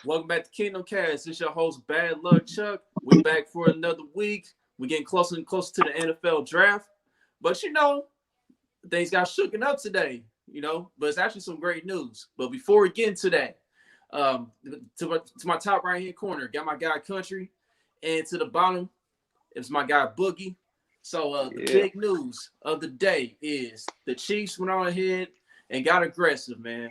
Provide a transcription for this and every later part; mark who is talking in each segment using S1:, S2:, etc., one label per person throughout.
S1: Welcome back to Kingdom Kast. This is your host, Bad Luck Chuck. We back for another week. We're getting closer and closer to the NFL draft. But things got shooken up today, but it's actually some great news. But before we get into that, to my top right hand corner, got my guy Country, and to the bottom, it's my guy Boogie. So the big news of the day is the Chiefs went on ahead and got aggressive, man.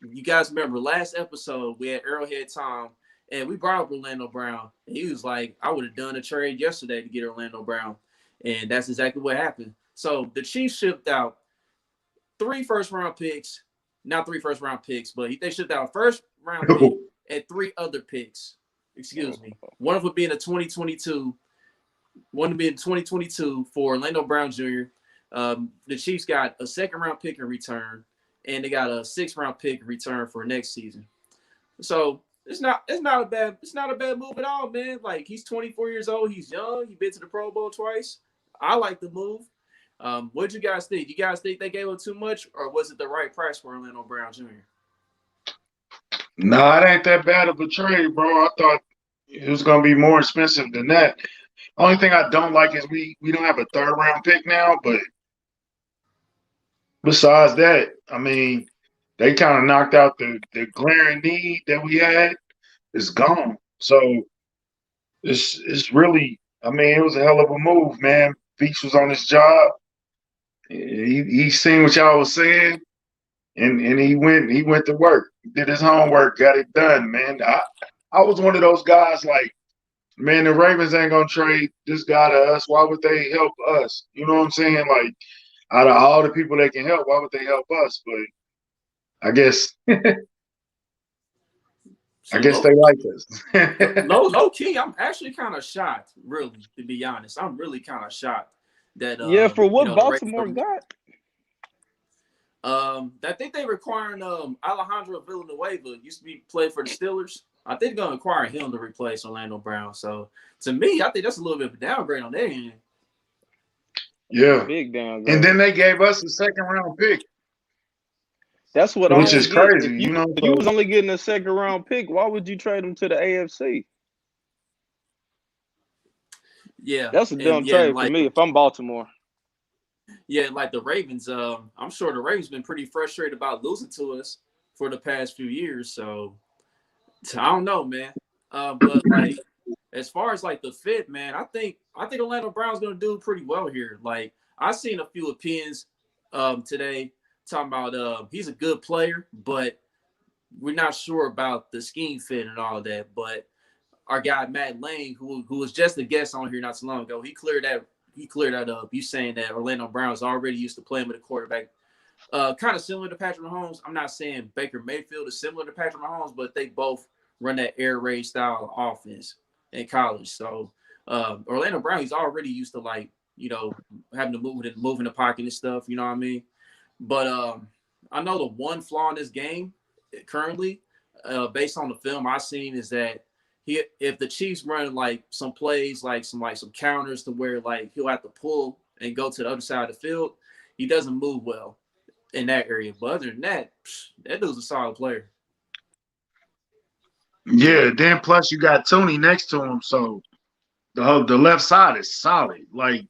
S1: You guys remember last episode we had Arrowhead Tom, and we brought up Orlando Brown. And he was like, "I would have done a trade yesterday to get Orlando Brown," and that's exactly what happened. So the Chiefs shipped out 3 first-round picks, not 3 first-round picks, but they shipped out a first-round pick and 3 other picks. Excuse me. One of them being a 2022. One to be in 2022 for Orlando Brown Jr. The Chiefs got a 2nd-round pick in return, and they got a 6th-round pick in return for next season. So it's not a bad move at all, man. Like, he's 24 years old, he's young, he's been to the Pro Bowl twice. I like the move. What did you guys think? You guys think they gave him too much, or was it the right price for Orlando Brown Jr.?
S2: No, it ain't that bad of a trade, bro. I thought it was gonna be more expensive than that. Only thing I don't like is we don't have a 3rd-round pick now, but besides that, I mean, they kind of knocked out the glaring need that we had. It's gone. So it's really, I mean, it was a hell of a move, man. Veach was on his job. He seen what y'all was saying, and he went to work, did his homework, got it done, man. I was one of those guys like, man, the Ravens ain't gonna trade this guy to us. Why would they help us? You know what I'm saying? Like, out of all the people they can help, why would they help us? But I guess I guess they like us.
S1: Low key, I'm actually kind of shocked, really, to be honest. I'm really kind of shocked that
S3: for what Baltimore got.
S1: I think they requiring Alejandro Villanueva, used to be played for the Steelers. I think they're gonna require him to replace Orlando Brown. So to me, I think that's a little bit of a downgrade on their end.
S2: Yeah,
S3: big downgrade.
S2: And then they gave us a 2nd-round pick.
S3: That's what
S2: which is crazy.
S3: If you was only getting a 2nd-round pick, why would you trade him to the AFC?
S1: Yeah,
S3: that's a dumb trade for me if I'm Baltimore.
S1: Yeah, like the Ravens. I'm sure the Ravens been pretty frustrated about losing to us for the past few years. So I don't know, man. But like, as far as like the fit, man, I think Orlando Brown's gonna do pretty well here. Like, I've seen a few opinions today talking about he's a good player, but we're not sure about the scheme fit and all that. But our guy Matt Lane, who was just a guest on here not so long ago, he cleared that up. You saying that Orlando Brown's already used to playing with a quarterback kind of similar to Patrick Mahomes. I'm not saying Baker Mayfield is similar to Patrick Mahomes, but they both run that air raid style offense in college. So Orlando Brown, he's already used to, like, having to move in the pocket and stuff. You know what I mean? But I know the one flaw in this game currently, based on the film I've seen, is that if the Chiefs run like some plays, like some counters to where like he'll have to pull and go to the other side of the field, he doesn't move well in that area. But other than that, that dude's a solid player.
S2: Yeah, then plus you got Tony next to him, so the left side is solid. Like,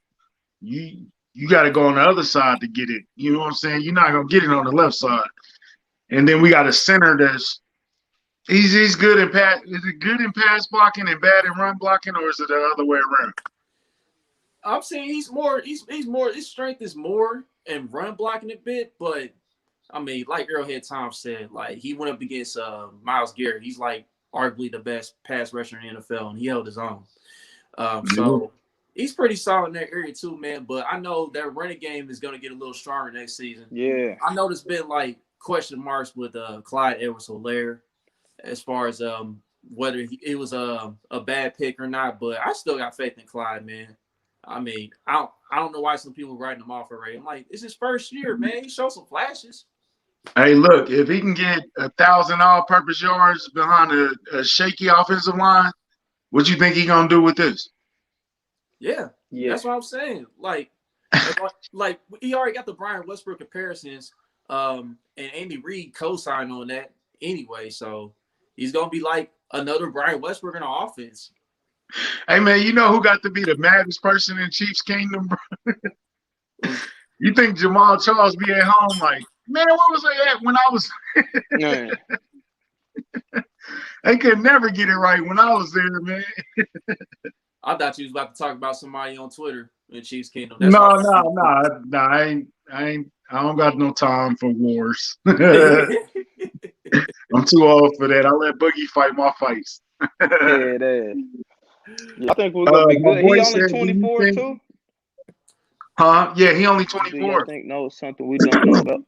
S2: you got to go on the other side to get it. You know what I'm saying? You're not gonna get it on the left side. And then we got a center that's he's good in pass. Is it good in pass blocking and bad in run blocking, or is it the other way around?
S1: I'm saying he's more. His strength is more in run blocking a bit, but I mean, like Arrowhead Tom said, like he went up against Myles Garrett. He's like arguably the best pass rusher in the NFL, and he held his own. So he's pretty solid in that area too, man. But I know that running game is going to get a little stronger next season.
S3: Yeah,
S1: I know there's been like question marks with Clyde Edwards-Helaire as far as whether it was a bad pick or not. But I still got faith in Clyde, man. I mean, I don't know why some people writing him off already. I'm like, it's his first year, man. He showed some flashes.
S2: Hey, look, if he can get 1,000 all-purpose yards behind a shaky offensive line, what you think he gonna do with this?
S1: Yeah, that's what I'm saying. Like he already got the Brian Westbrook comparisons, and Andy Reid co-signed on that. anyway. So he's gonna be like another Brian Westbrook in our offense.
S2: Hey man, you know who got to be the maddest person in Chiefs Kingdom, bro? You think Jamal Charles be at home like, man, where was I at when I was?
S3: Man.
S2: They could never get it right when I was there, man.
S1: I thought you was about to talk about somebody on Twitter in Chiefs Kingdom. That's
S2: No,
S1: why.
S2: I don't got no time for wars. I'm too old for that. I let Boogie fight my fights.
S3: Yeah, that. Yeah, I think we're gonna be good. He only 24 too.
S2: Huh? Yeah, he only
S3: Do y'all
S2: 24.
S3: think know something we don't know about?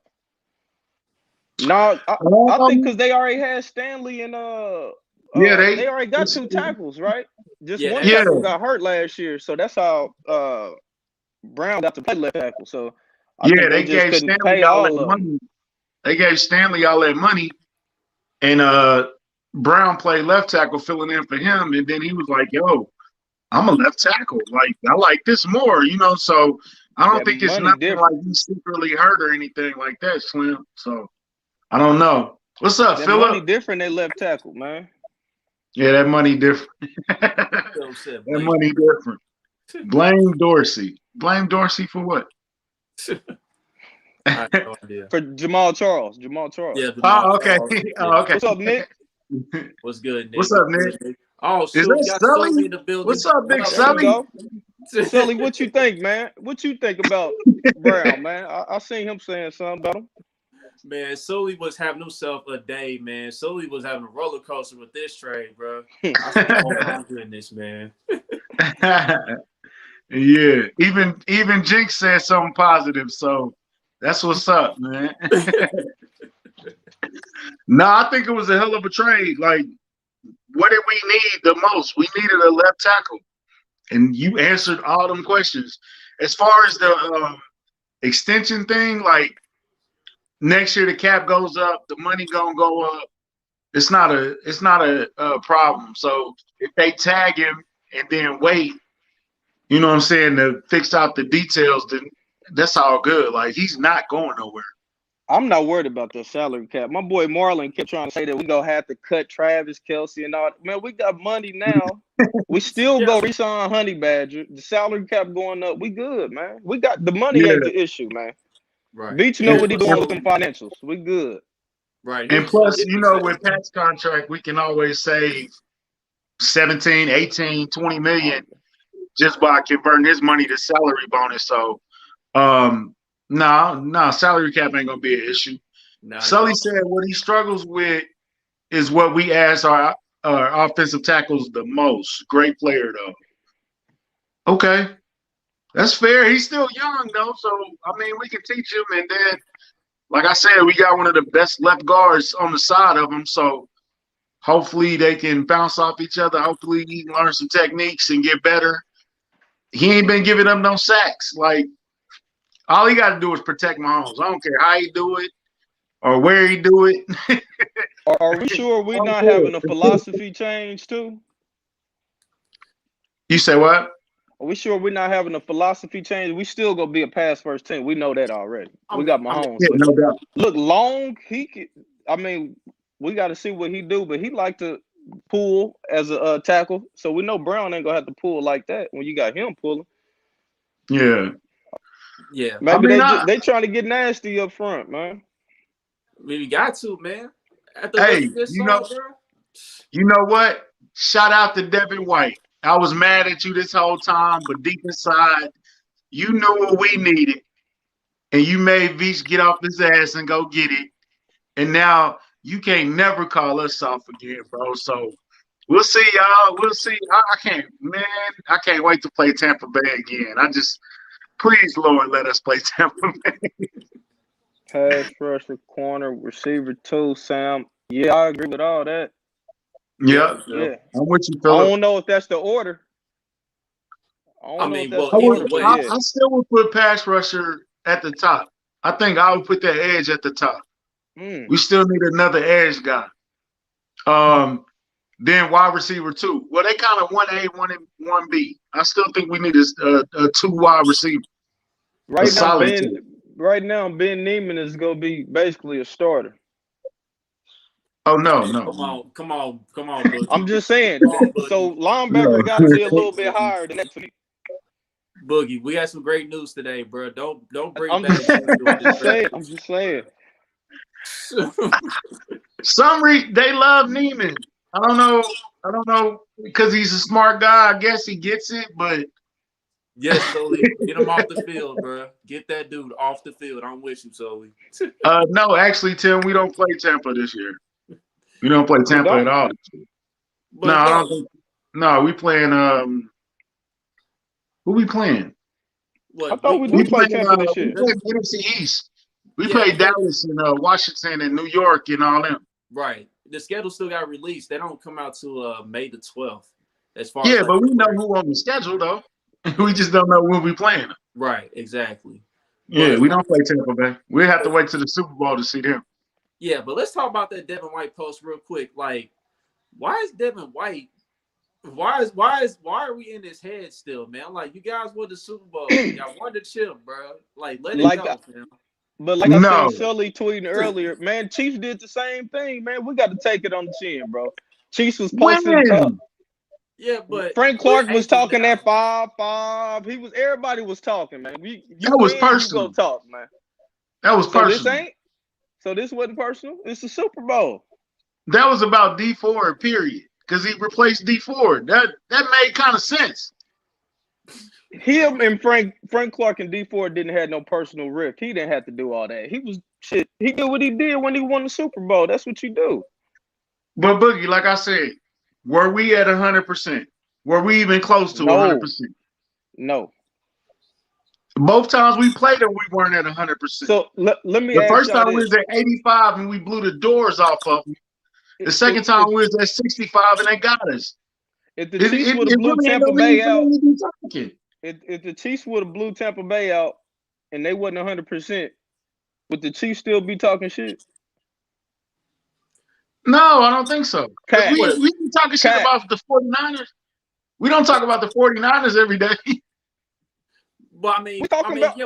S3: No, I think because they already had Stanley and
S2: yeah,
S3: they already got 2 tackles, right? Just one
S2: Yeah.
S3: tackle got hurt last year, so that's how Brown got to play left tackle. So I think
S2: they
S3: they just
S2: gave
S3: couldn't
S2: Stanley
S3: pay
S2: all
S3: all
S2: that
S3: of them.
S2: money. They gave Stanley all that money, and Brown played left tackle, filling in for him, and then he was like, "Yo, I'm a left tackle. Like I like this more, you know." So I don't
S3: That
S2: think it's
S3: money
S2: nothing
S3: different.
S2: like he's secretly hurt or anything like that, Slim. So I don't know. What's up,
S3: That
S2: Phillip?
S3: money different. They left tackle, man.
S2: Yeah, that money different. That money different. Blame Dorsey. Blame Dorsey for what?
S1: I have no idea.
S3: For Jamal Charles. Jamal Charles.
S1: Yeah. Jamal
S2: okay.
S1: Charles.
S2: Oh, okay.
S3: What's up, Nick?
S1: What's good, Nick?
S2: What's up, Nick?
S1: Oh,
S2: Is
S1: shoot,
S2: that
S1: we got
S2: Sully?
S1: Sully in the building.
S2: What's up, Big
S1: What
S3: There we
S2: Sully?
S3: go. Sully, what you think, man? What you think about Brown, man? I seen him saying something about him.
S1: Man, Sully was having himself a day, man. Sully was having a roller coaster with this trade, bro. I said, oh my goodness, man.
S2: Yeah, even Jinx said something positive, so that's what's up, man. No, I think it was a hell of a trade. Like, what did we need the most? We needed a left tackle, and you answered all them questions. As far as the extension thing, like next year the cap goes up, the money gonna go up. It's not a problem. So if they tag him and then wait, you know what I'm saying, to fix out the details, then that's all good. Like he's not going nowhere.
S3: I'm not worried about the salary cap. My boy Marlon kept trying to say that we gonna have to cut Travis Kelce and all. Man, we got money now. We still go re-sign Honey Badger. The salary cap going up. We good, man. We got the money ain't the issue, man.
S1: Right.
S3: Veach know what he doing with them financials. We good.
S1: Right.
S2: And plus, you know, with Pat's contract, we can always save 17, 18, 20 million just by converting his money to salary bonus. So no, salary cap ain't gonna be an issue. Sully said what he struggles with is what we ask our offensive tackles the most. Great player though. Okay. That's fair. He's still young though. So I mean we can teach him, and then like I said, we got one of the best left guards on the side of him. So hopefully they can bounce off each other. Hopefully he can learn some techniques and get better. He ain't been giving up no sacks. Like all he got to do is protect Mahomes. I don't care how he do it or where he do it.
S3: Are we sure we're not having a philosophy change too?
S2: You say what?
S3: Are we sure we're not having a philosophy change? We still gonna be a pass first team. We know that already. We got Mahomes.
S2: Yeah, no doubt.
S3: Look, Long, I mean, we got to see what he do, but he like to pull as a tackle. So we know Brown ain't gonna have to pull like that when you got him pulling.
S2: Yeah.
S1: Yeah.
S3: Maybe they trying to get nasty up front, man.
S1: We got to, man.
S2: Hey, you know what? Shout out to Devin White. I was mad at you this whole time, but deep inside, you knew what we needed, and you made Veach get off his ass and go get it. And now you can't never call us off again, bro. So we'll see, y'all. We'll see. I can't wait to play Tampa Bay again. Please, Lord, let us play Tampa Bay.
S3: Pass rusher, corner, receiver, 2, Sam. Yeah, I agree with all that.
S2: Yeah. I'm with you, Phillip.
S3: I don't know if that's the order.
S2: I still would put pass rusher at the top. I think I would put that edge at the top. We still need another edge guy. Then wide receiver 2. Well, they kind of 1A, 1B. I still think we need a 2 wide receiver.
S3: Right now, Ben Neiman is gonna be basically a starter.
S2: Oh no,
S1: Come
S2: no.
S1: on, come on, come on, Boogie.
S3: I'm just saying.
S1: Come on, Boogie.
S3: So linebacker
S2: No.
S3: got to be a little bit higher than that to me.
S1: Boogie, we got some great news today, bro. Don't bring
S3: I'm
S1: back
S3: just,
S1: Junior
S3: I'm
S1: with
S3: just
S1: this
S3: saying. I'm just saying.
S2: They love Neiman. I don't know. I don't know because he's a smart guy. I guess he gets it, but
S1: Yes, Sully. Get him off the field, bro. Get that dude off the field. I'm with you, Sully.
S2: no, actually, Tim, we don't play Tampa this year. We don't play
S3: We
S2: Tampa
S3: don't.
S2: at all. No,
S1: But
S2: I
S1: yo,
S2: don't think. No, we playing. Who we playing?
S3: I
S1: what
S3: thought we
S2: We
S3: did play
S2: playing.
S3: Tampa this
S2: We
S3: year.
S2: playing NFC East. We
S1: yeah,
S2: play
S1: but
S2: Dallas and Washington and New York and all them.
S1: right. The schedule still got released. They don't come out till May the 12th. As far as
S2: Yeah,
S1: like
S2: but we know
S1: where-
S2: who on the schedule though. We just don't know when we playing them.
S1: right, exactly.
S2: Yeah,
S1: But
S2: we don't play Tampa Bay. We have to wait till the Super Bowl to see them.
S1: yeah, but let's talk about that Devin White post real quick. Like, why is Devin White? Why are we in his head still, man? Like, you guys won the Super Bowl. Y'all won the chip, bro. Like, let it
S3: Like,
S1: go, man.
S3: but like I
S2: No.
S3: seen Sully tweeting earlier, man, Chiefs did the same thing, man. We got to take it on the chin, bro. Chiefs was posting up.
S2: When?
S1: Yeah, but
S3: Frank Clark
S1: we're
S3: was
S1: April
S3: talking
S1: now.
S3: at 5-5. Everybody was talking, man. You
S2: That was
S3: win,
S2: personal.
S3: you go talk, man.
S2: That was
S3: So
S2: personal.
S3: this wasn't personal. It's the Super Bowl.
S2: That was about D4, period. Because he replaced D4. That made kind of sense.
S3: Him and Frank Clark and D4 didn't have no personal rift. He didn't have to do all that. He was shit. He did what he did when he won the Super Bowl. That's what you do.
S2: But Boogie, like I said, were we at 100%? Were we even close to 100%?
S3: No.
S2: Both times we played them, we weren't at 100%.
S3: So let me
S2: The
S3: ask
S2: first
S3: y'all
S2: time we
S3: this.
S2: was at 85 and we blew the doors off of them. The second time we was at 65 and they got us.
S3: If the Chiefs would have blew
S2: really ain't
S3: Tampa
S2: no
S3: Bay
S2: reason
S3: out,
S2: for me to be talking.
S3: if the Chiefs would have blew Tampa Bay out and they wasn't 100%, would the Chiefs still be talking shit?
S2: No, I don't think so.
S3: Cat.
S2: We be talking shit about the 49ers. We don't talk about the 49ers every day.
S1: But I mean,
S3: We talking about.
S1: yeah,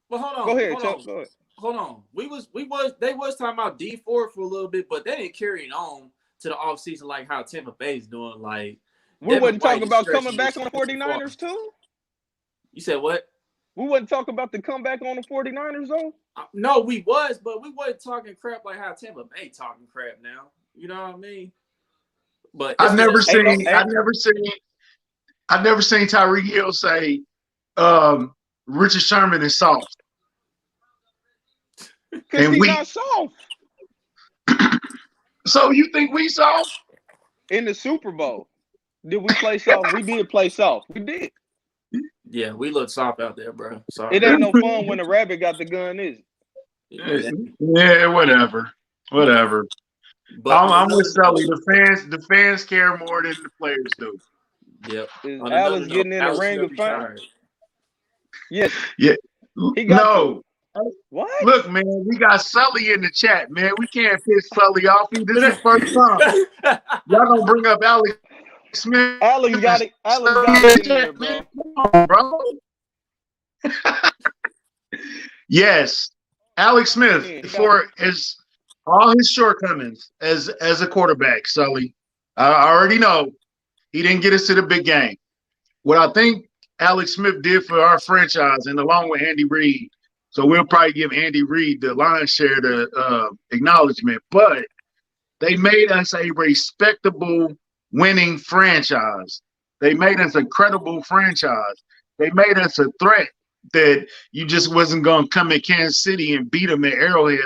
S1: but hold on.
S3: Go ahead,
S1: hold
S3: Chuck.
S1: on.
S3: Go ahead.
S1: Hold on. They was talking about D4 for a little bit, but they didn't carry it on to the offseason like how Tampa Bay's doing. Like,
S3: We
S1: Devin
S3: wasn't talking
S1: White
S3: about
S1: stretching
S3: coming back
S1: this
S3: on the
S1: far.
S3: 49ers too?
S1: You said what?
S3: We wasn't talking about the comeback on the 49ers though?
S1: No, we was, but we wasn't talking crap like how Tampa Bay talking crap now. You know what I mean? But
S2: I've never seen Tyreek Hill say Richard Sherman is soft.
S3: Because he's not soft.
S2: So you think we soft?
S3: In the Super Bowl, did we play soft? We did play soft. We did.
S1: Yeah, we look soft out there, bro. Sorry.
S3: It ain't no fun when the rabbit got the gun, is it?
S2: Yeah, whatever.
S1: But
S2: I'm with Sully. The fans care more than the players do.
S1: Yep.
S3: Is Alex getting in the ring of fame? Yes.
S2: Yeah.
S3: He got
S2: no.
S3: What?
S2: Look, man, we got Sully in the chat, man. We can't piss Sully off. This is the first time. Y'all gonna bring up Alex Smith.
S3: Alex got it. Alex got it in there, bro.
S2: Come on, bro. Yes. Alex Smith for all his shortcomings as a quarterback, Sully. I already know he didn't get us to the big game. What I think Alex Smith did for our franchise, and along with Andy Reid, so we'll probably give Andy Reid the lion's share the acknowledgement, but they made us a respectable winning franchise. They made us a credible franchise. They made us a threat that you just wasn't going to come in Kansas City and beat them at Arrowhead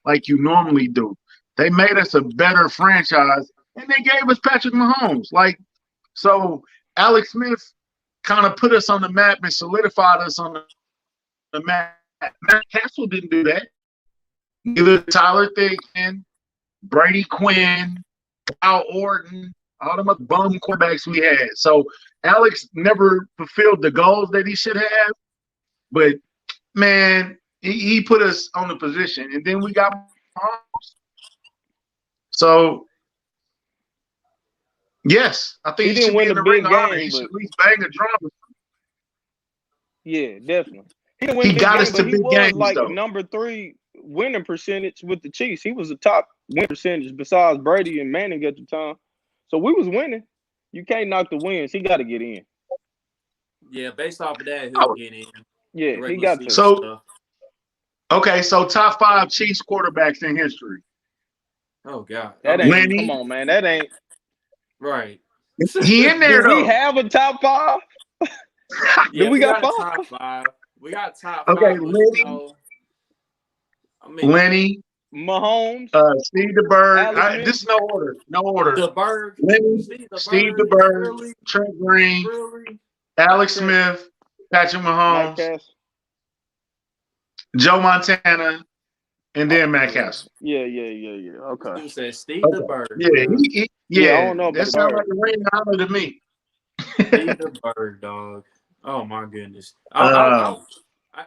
S2: like you normally do. They made us a better franchise, and they gave us Patrick Mahomes. So Alex Smith kind of put us on the map and solidified us on the map. Matt Castle didn't do that. Neither Tyler Thigpen, Brady Quinn, Kyle Orton, all them other bum quarterbacks we had. So Alex never fulfilled the goals that he should have. But, man, he put us on the position. And then we got Mahomes. So, yes, I think he should be in the ring of honor. He should at least bang a drum.
S3: Yeah, definitely. He got us to big games, like though. Number 3 winning percentage with the Chiefs. He was a top win percentage besides Brady and Manning at the time. So we was winning. You can't knock the wins. He got to get in.
S1: Yeah, based off of that, he'll get in.
S3: Yeah, he
S1: Regular
S3: got
S1: season
S3: to.
S2: So
S1: stuff.
S2: okay, so top 5 Chiefs quarterbacks in history.
S1: Oh God,
S3: That ain't.
S2: Lenny.
S3: Come on, man. That ain't.
S1: right.
S2: He in there
S3: Do we
S2: though.
S3: have a top 5?
S1: Yeah,
S3: we got
S1: a
S3: 5?
S1: top 5. We got top
S2: Okay,
S1: 5, but
S2: Lenny.
S1: you know, I mean,
S2: Lenny,
S3: Mahomes,
S2: Steve DeBerg.
S3: Alex Smith.
S2: This is no order. No order.
S1: the Berg,
S2: Lenny, Steve DeBerg,
S1: really,
S2: Trent Green,
S1: really.
S2: Alex
S3: Trent,
S2: Smith, Patrick
S3: Mike
S2: Mahomes,
S3: Kast.
S2: Joe Montana, and then Matt Castle.
S3: Yeah. Okay.
S1: You said Steve the
S2: Okay.
S1: Bird,
S2: Yeah,
S1: bro.
S3: Yeah, I don't know
S2: that
S3: about the
S2: sounds like
S3: Bird.
S2: a ring honor to me.
S1: Steve the Bird, dog. Oh my goodness. I'll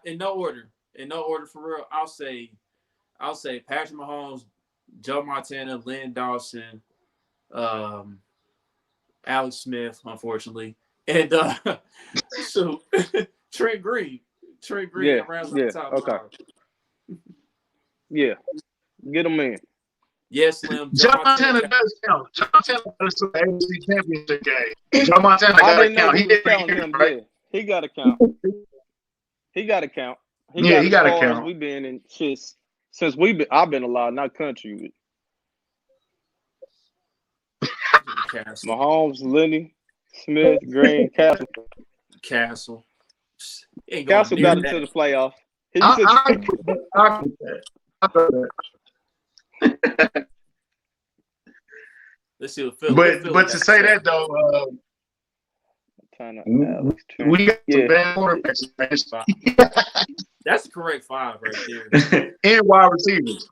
S1: in no order. In no order for real. I'll say Patrick Mahomes, Joe Montana, Lynn Dawson, Alex Smith, unfortunately, and so Trent Green. Trent Green around the top
S3: Okay.
S1: 5.
S3: Yeah. Get him in.
S1: Yes, Slim.
S2: Joe Montana does count. Joe Montana does the AFC Championship game. Joe Montana got to count. He didn't
S3: count
S2: count
S3: him.
S2: right?
S3: Yeah, he got to count. He got to count.
S2: He got to count.
S3: We've been in since I've been alive, not country. Mahomes, Lenny, Smith, Green, Castle.
S1: Castle
S3: got into the playoffs.
S2: I
S1: Let's see what Phil.
S2: But to say that though, we got some bad quarterbacks.
S1: That's the correct 5 right there.
S2: And wide receivers.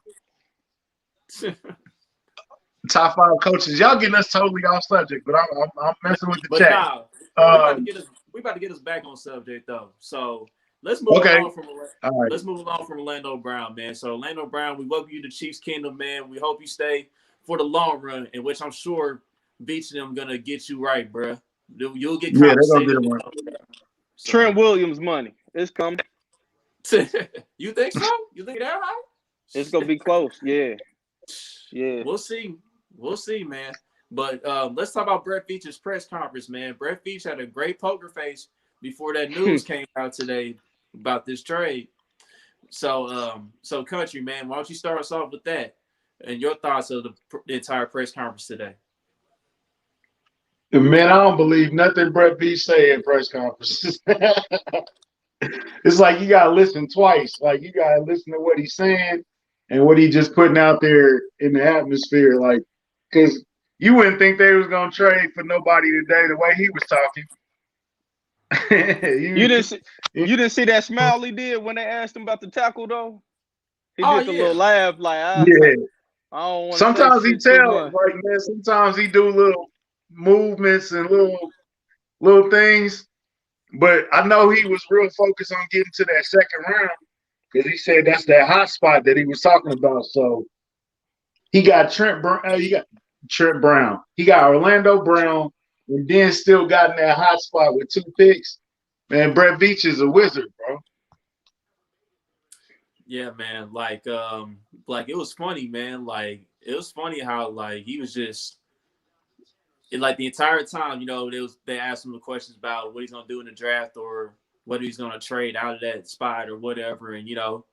S2: Top 5 coaches. Y'all getting us totally off subject, but I'm messing with the chat.
S1: Nah, we about to get us back on subject though. So let's move along from Orlando Brown, man. So Orlando Brown, we welcome you to Chiefs Kingdom, man. We hope you stay for the long run, in which I'm sure Veach and them gonna get you right, bro. You'll get compensated.
S3: Trent Williams money. It's coming.
S1: You think so? You think that high?
S3: It's gonna be close. Yeah.
S1: We'll see, man. But let's talk about Brett Veach's press conference, man. Brett Veach had a great poker face before that news came out today about this trade. So country, man, why don't you start us off with that and your thoughts of the entire press conference today?
S2: Man, I don't believe nothing Brett Veach say in press conferences. It's like you gotta listen twice. Like you gotta listen to what he's saying and what he just putting out there in the atmosphere. Like, because you wouldn't think they was gonna trade for nobody today the way he was talking. you
S3: didn't see that smile he did when they asked him about the tackle though? He did the little laugh like, I don't want to.
S2: Sometimes he tells, like, man, sometimes he do little movements and little things. But I know he was real focused on getting to that second round because he said that's that hot spot that he was talking about. So he got Trent Brown. He got Orlando Brown, and then still got in that hot spot with 2 picks. Man, Brett Veach is a wizard, bro.
S1: Yeah, man. Like it was funny, man. Like it was funny how like he was just. And like the entire time, you know, they asked him the questions about what he's gonna do in the draft or what he's gonna trade out of that spot or whatever, and you know,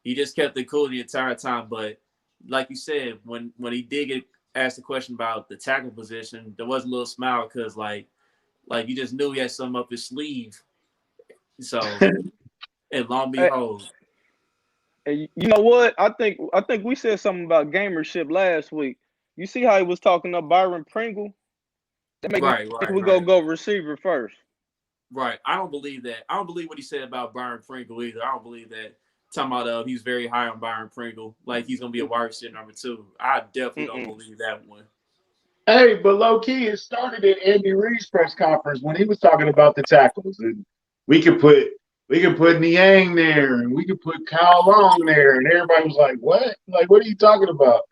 S1: he just kept it cool the entire time. But like you said, when he did get asked the question about the tackle position, there was a little smile because like you just knew he had something up his sleeve. So, and long behold,
S3: and you know what? I think we said something about gamership last week. You see how he was talking up Byron Pringle? We go receiver first.
S1: Right. I don't believe that. I don't believe what he said about Byron Pringle either. I don't believe that. Talking about he's very high on Byron Pringle, like he's gonna be a wide receiver number 2. I definitely don't believe that one.
S2: Hey, but low key, it started at Andy Reid's press conference when he was talking about the tackles, and we could put Niang there, and we could put Kyle Long there, and everybody was like, "What? Like, what are you talking about?"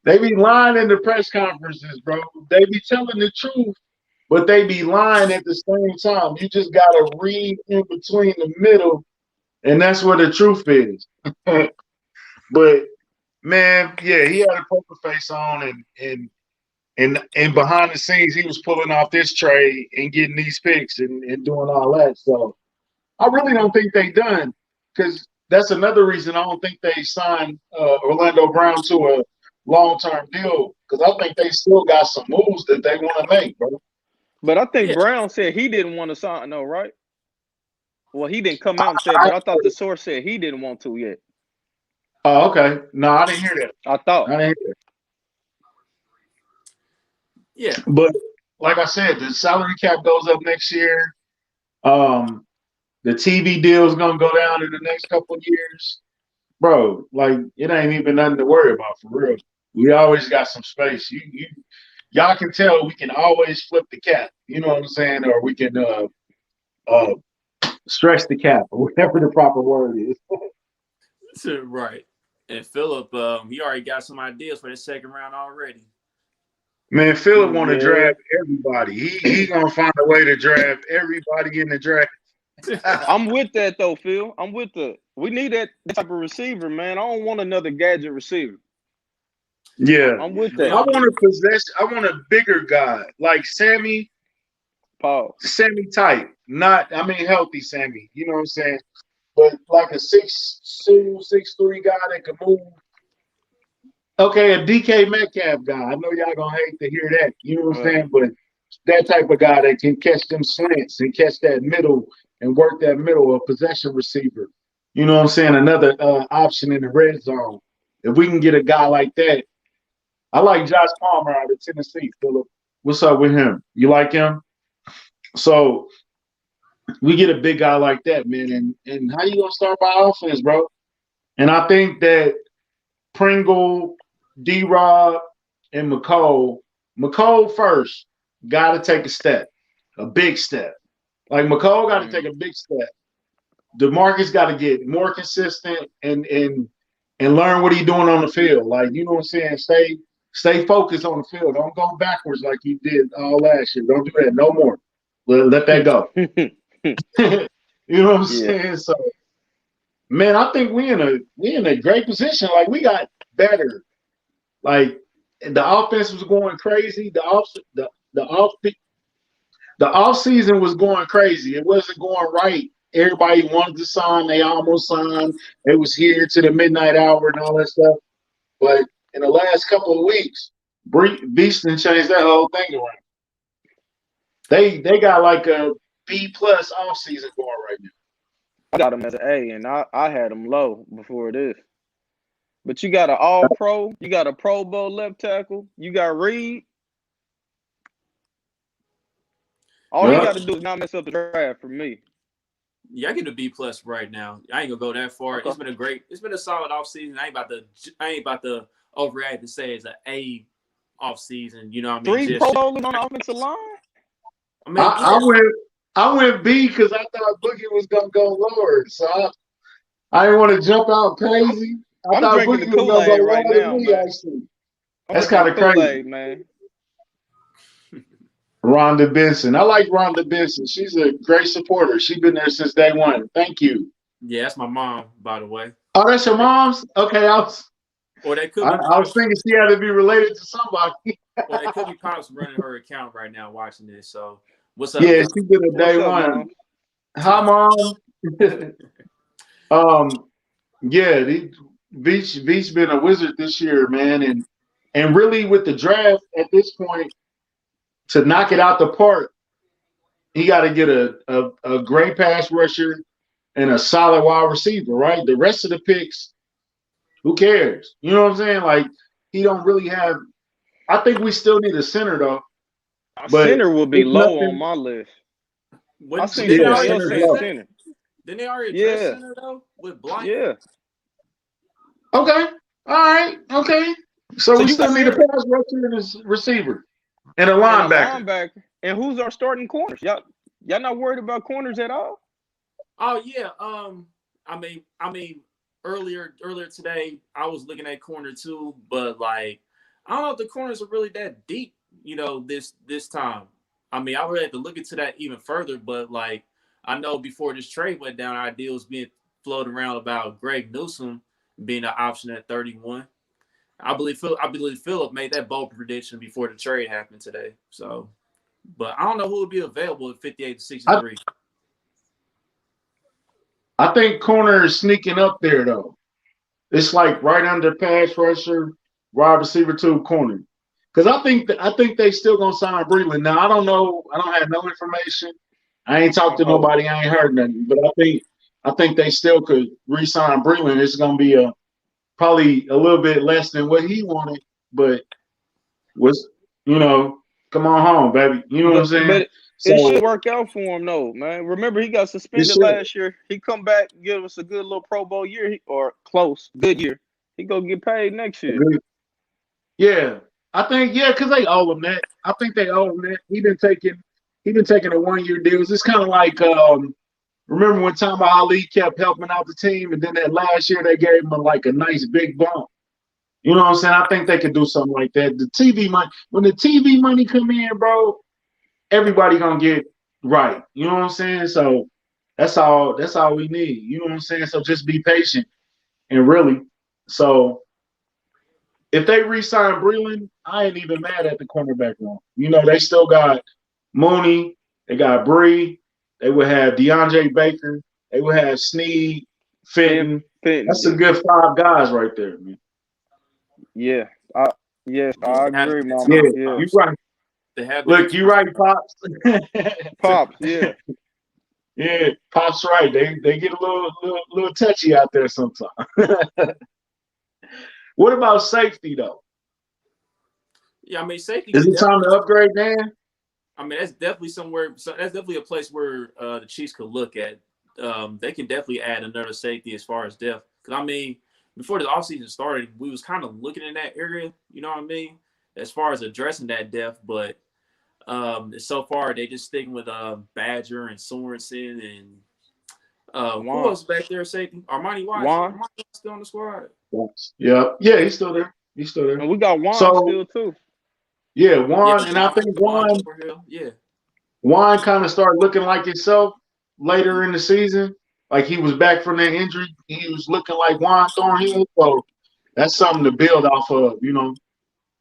S2: They be lying in the press conferences, bro. They be telling the truth, but they be lying at the same time. You just gotta read in between the middle, and that's where the truth is. But Man, yeah, he had a poker face on, and behind the scenes, he was pulling off this trade and getting these picks and doing all that. So I really don't think they done because that's another reason I don't think they signed Orlando Brown to a long-term deal because I think they still got some moves that they want to make, bro.
S3: But I think
S1: Yeah,
S3: Brown said he didn't want to sign, no, right? Well, he didn't come out and say it, but I thought the source said he didn't want to yet.
S2: Oh, okay. No, I didn't hear that.
S3: I thought.
S2: I didn't hear that.
S1: yeah,
S2: But like I said, the salary cap goes up next year. Um, the TV deal is gonna go down in the next couple of years, bro. Like it ain't even nothing to worry about for real. We always got some space. Y'all can tell we can always flip the cap. You know what I'm saying? Or we can uh stretch the cap or whatever the proper word is.
S1: right. And Philip, he already got some ideas for the second round already.
S2: Man, Philip want to
S3: Yeah.
S2: draft everybody. He gonna find a way to draft everybody in the draft.
S3: I'm with that though, Phil. I'm with the. We need that type of receiver, man. I don't want another gadget receiver.
S2: Yeah,
S3: I'm with
S1: We
S2: I
S3: that.
S1: don't
S2: want
S1: need.
S2: to possess. I want a bigger guy like
S3: Paul.
S2: Sammy type. Not, I mean, healthy Sammy. You know what I'm saying? But like a 6'2", 6'3" guy that can move. Okay, a DK Metcalf guy. I know y'all gonna hate to hear that. You know what I'm
S3: Right.
S2: saying? But that type of guy that can catch them slants and catch that middle and work that middle, a possession receiver. You know what I'm saying? Another option in the red zone. If we can get a guy like that, I like Josh Palmer out of Tennessee. Philip, what's up with him? You like him? So we get a big guy like that, man. And how you gonna start by offense, bro? And I think that Pringle, D Rob, and McCole first got to take a step, a big step. Like McCole got to take a big step. DeMarcus got to get more consistent and learn what he's doing on the field. Like, you know what I'm saying? Stay focused on the field. Don't go backwards like you did all last year. Don't do that no more. Let that go. You know what I'm
S3: Yeah.
S2: saying? So, man, I think we in a great position. Like we got better. Like the offense was going crazy. The off season was going crazy. It wasn't going right. Everybody wanted to sign. They almost signed. It was here to the midnight hour and all that stuff. But in the last couple of weeks, Beaston changed that whole thing around. They got like a B+ off season going right now.
S3: I got him as an A, and I had him low before this. But you got an All Pro, you got a Pro Bowl left tackle, you got Reed. All he
S2: Yeah.
S3: got to do is not mess up the draft for me.
S1: Yeah, I give it a B+ right now. I ain't gonna go that far.
S3: Okay.
S1: It's been a solid offseason. I ain't about to overreact and say it's an A offseason. You know what I mean?
S3: 3 Pro Bowlers on the offensive line.
S1: I mean,
S2: I
S1: yeah,
S2: went I went B because I thought Boogie was gonna go lower. So I didn't want to jump out crazy. I
S3: I'm
S2: thought
S3: drinking the
S2: Boogie was gonna go
S3: Kool-Aid right
S2: lower than
S3: now,
S2: me,
S3: man.
S2: actually.
S3: I'm
S2: That's
S3: drinking
S2: kind
S3: the
S2: of crazy.
S3: Kool-Aid, man.
S2: Rhonda Benson. I like Rhonda Benson. She's a great supporter. She's been there since day one. Thank you.
S1: yeah, that's my mom, by the way.
S2: Oh, that's your mom's? Okay,
S1: Or they could
S2: I,
S1: be
S2: I was
S1: pops,
S2: thinking she had to be related to somebody.
S1: or they could be pops running her account right now watching this. So, what's up,
S2: Yeah,
S1: John?
S2: she's been a
S3: What's
S2: day
S3: up,
S2: one.
S3: Mom?
S2: Hi, mom. Yeah, Veach been a wizard this year, man, and really with the draft at this point to knock it out the park, he got to get a great pass rusher and a solid wide receiver, right? The rest of the picks, who cares? You know what I'm saying? Like he don't really have. I think we still need a center though, but
S3: Center will be
S2: it's
S3: low on
S2: nothing.
S3: my list. I
S1: What
S3: seen
S1: didn't they
S2: Yeah,
S3: somebody
S1: already
S3: else
S2: center's
S3: say
S1: address
S2: low.
S1: that?
S3: center.
S1: Didn't they already address
S3: Yeah,
S1: center though with Blank?
S3: yeah.
S2: Okay, all right, okay. So
S3: So
S2: we
S3: you got
S2: still need a
S3: center
S2: pass rusher and a receiver and a
S3: and a
S2: linebacker.
S3: linebacker. And who's our starting corners? Y'all not worried about corners at all?
S1: Oh yeah. I mean, earlier today, I was looking at corner too, but like, I don't know if the corners are really that deep. This time. I mean, I would have to look into that even further, but like, I know before this trade went down, ideas being floated around about Greg Newsome being an option at 31. I believe Philip made that bold prediction before the trade happened today. So, but I don't know who would be available at 58 to 63.
S2: I think corner is sneaking up there though. It's like right under pass rusher, wide receiver two corner. Because I think they still gonna sign Breland. Now I don't know. I don't have no information. I ain't talked to nobody. I ain't heard nothing. But I think they still could re-sign Breland. It's gonna be probably a little bit less than what he wanted, but was come on home, baby. You know what I'm saying?
S3: But
S2: So
S3: it should work out for him, though, man. Remember, he got suspended last year. He come back, give us a good little Pro Bowl year, or close, good year. He gonna get paid next year.
S2: Yeah, I think because they owe him that. I think they owe him that. He been taking a 1-year deals. It's kind of like remember when Tom Ali kept helping out the team, and then that last year they gave him like a nice big bump. You know what I'm saying? I think they could do something like that. The TV money, when the TV money come in, bro, everybody gonna get right. You know what I'm saying? So that's all we need. You know what I'm saying? So just be patient and really. So if they re-sign Breland, I ain't even mad at the cornerback room. They still got Mooney, they got Bree, they would have DeAndre Baker, they would have Snead, Fenton. That's a good 5 guys right there, man.
S3: Yeah, I agree, Mama.
S2: Yeah, you right. Look, you right, Pops.
S3: Pops, yeah.
S2: Yeah, Pops right. They get a little touchy out there sometimes. What about safety though?
S1: Yeah, I mean safety.
S2: Is it time to upgrade, Dan?
S1: I mean that's definitely somewhere. So that's definitely a place where the Chiefs could look at. They can definitely add another safety as far as depth. Because I mean, before the offseason started, we was kind of looking in that area. You know what I mean? As far as addressing that depth, but so far they just sticking with Badger and Sorensen and who else back there safety? Armani Wise. Armani still on the squad.
S2: Yeah, he's still there.
S3: And we got Juan still too.
S2: Yeah, Juan, and I think Juan kind of started looking like himself later in the season. Like he was back from that injury. He was looking like Juan Thornhill. So that's something to build off of,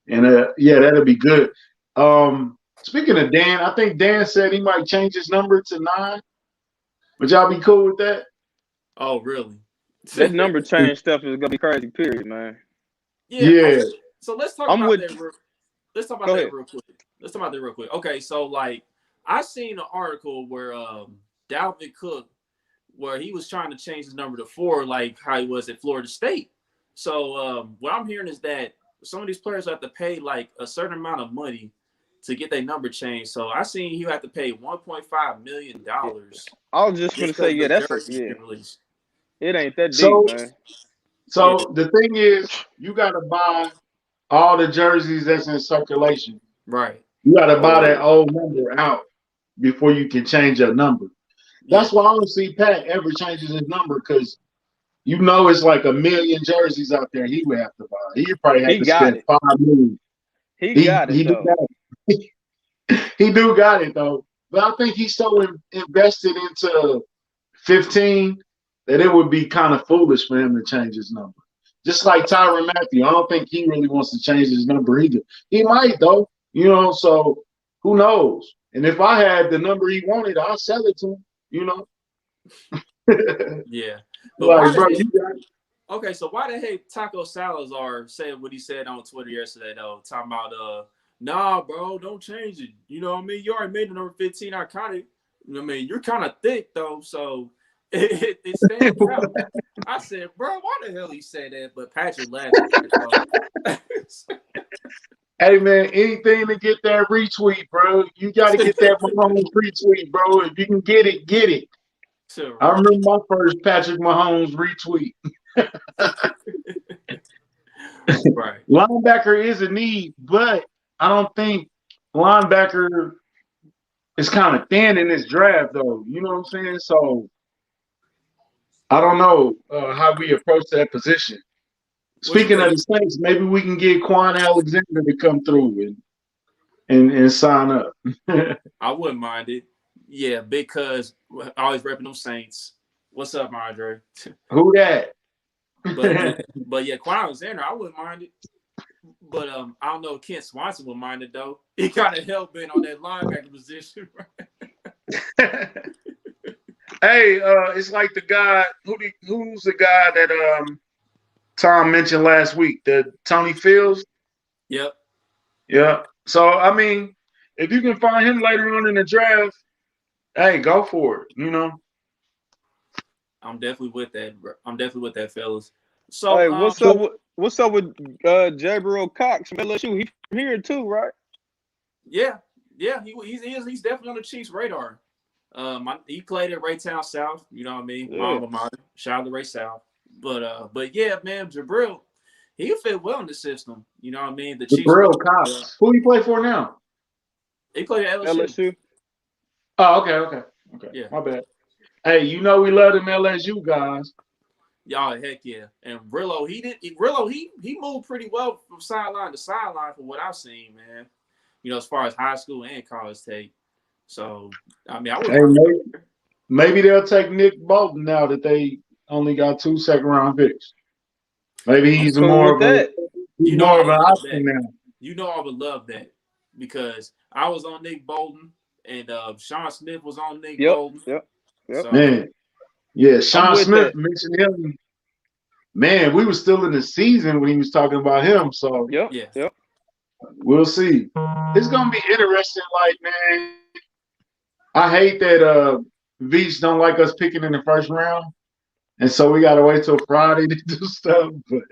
S2: And that'll be good. Speaking of Dan, I think Dan said he might change his number to 9. Would y'all be cool with that?
S1: Oh, really?
S3: That number change stuff is gonna be crazy. Period, man.
S1: Yeah. Okay, so let's talk about that. Let's talk about that real quick. Okay, so like I seen an article where Dalvin Cook, where he was trying to change his number to 4, like how he was at Florida State. So what I'm hearing is that some of these players have to pay like a certain amount of money to get their number changed. So I seen he had to pay $1.5 million.
S3: I was just gonna say, it ain't that deep, man.
S2: So the thing is, you gotta buy all the jerseys that's in circulation.
S1: Right.
S2: You gotta buy that old number out before you can change your number. That's why I don't see Pat ever changes his number because it's like 1 million jerseys out there he would have to buy. He probably have to spend $5 million. He got it though. He do got it though. But I think he's so invested into 15 that it would be kind of foolish for him to change his number. Just like Tyrann Mathieu, I don't think he really wants to change his number either. He might though, so who knows? And if I had the number he wanted, I'll sell it to him,
S1: Yeah.
S2: But
S1: okay, so why the heck Taco Salazar said what he said on Twitter yesterday though, talking about nah, bro, don't change it. You know what I mean? You already made the number 15 iconic. I mean, you're kind of thick though, so it stands out. I said, bro, why the hell he said that? But Patrick laughed at that.
S2: Hey man, anything to get that retweet, bro. You got to get that Mahomes retweet, bro. If you can get it, get it. Sure. I remember my first Patrick Mahomes retweet.
S1: Right.
S2: Linebacker is a need, but I don't think linebacker is kind of thin in this draft, though. You know what I'm saying? So I don't know how we approach that position. Speaking of the Saints, maybe we can get Quan Alexander to come through and sign up.
S1: I wouldn't mind it. Yeah, because I always repping them Saints. What's up, Andre?
S2: Who that?
S1: But yeah, Quan Alexander, I wouldn't mind it. But I don't know if Kent Swanson would mind it though. He kind of hell bent on that linebacker position.
S2: Hey, it's like the guy who's the guy that Tom mentioned last week, the Tony Fields.
S1: Yep.
S2: Yeah. So I mean, if you can find him later on in the draft, hey, go for it. You know.
S1: I'm definitely with that. I'm definitely with that, fellas. So,
S3: Hey, what's up with Jabril Cox from LSU? He from here too, right?
S1: yeah, he's definitely on the Chiefs' radar. He played at Raytown South. You know what I mean?
S3: Yeah.
S1: My alma mater. Shout out to Ray South. But yeah, man, Jabril, he fit well in the system. You know what I mean? The Chiefs.
S2: Jabril Cox. Who he play for now?
S1: He played at LSU.
S3: LSU.
S2: Oh, okay.
S1: Yeah.
S2: My bad. Hey, you know we love them LSU guys.
S1: Y'all, heck yeah. And Rillo, he moved pretty well from sideline to sideline from what I've seen, man. You know, as far as high school and college take. So, I mean, I would
S2: maybe they'll take Nick Bolton now that they only got 2 second-round picks. Maybe he's more of an option now.
S1: You know I would love that because I was on Nick Bolton and Sean Smith was on Nick Bolton.
S3: Yep.
S1: So,
S2: man. Yeah, Sean Smith mentioned him. Man, we were still in the season when he was talking about him. So
S3: yep.
S2: We'll see. It's gonna be interesting. Like, man, I hate that Veach don't like us picking in the first round, and so we gotta wait till Friday to do stuff. But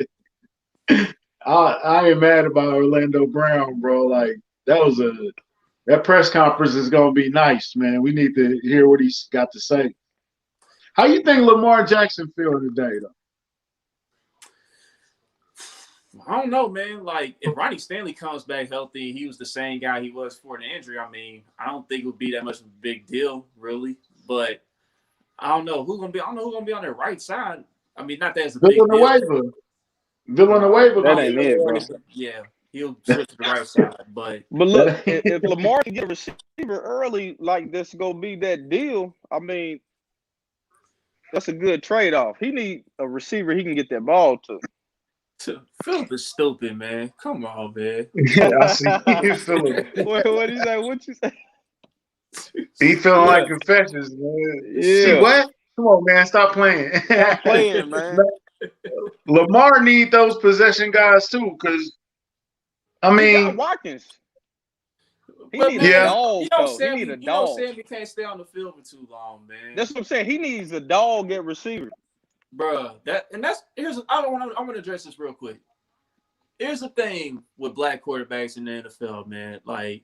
S2: I ain't mad about Orlando Brown, bro. Like that press conference is gonna be nice, man. We need to hear what he's got to say. How you think Lamar Jackson feel today, though?
S1: I don't know, man. Like, if Ronnie Stanley comes back healthy, he was the same guy he was before the injury. I mean, I don't think it would be that much of a big deal, really. But I don't know who's gonna be. I don't know who's gonna be on the right side. I mean, not that it's a big deal.
S2: Villanueva.
S3: That ain't it, bro.
S1: Yeah, he'll switch to the right side. But
S3: look, if Lamar can get a receiver early, like this gonna be that deal. I mean, that's a good trade-off. He need a receiver he can get that ball to.
S1: Philip is stupid, man. Come on, man.
S2: Yeah, I see. Philip.
S3: What you say? What you say?
S2: He feeling like confessions, man.
S3: Yeah.
S2: See what? Come on, man. Stop playing.
S3: Stop playing, man.
S2: Lamar need those possession guys too, because I mean,
S3: he got Watkins. He need a dog. He need a dog.
S1: Sammy can't stay on the field for too long, man.
S3: That's what I'm saying. He needs a dog at receiver.
S1: Bruh, I'm gonna address this real quick. Here's the thing with black quarterbacks in the NFL, man. Like,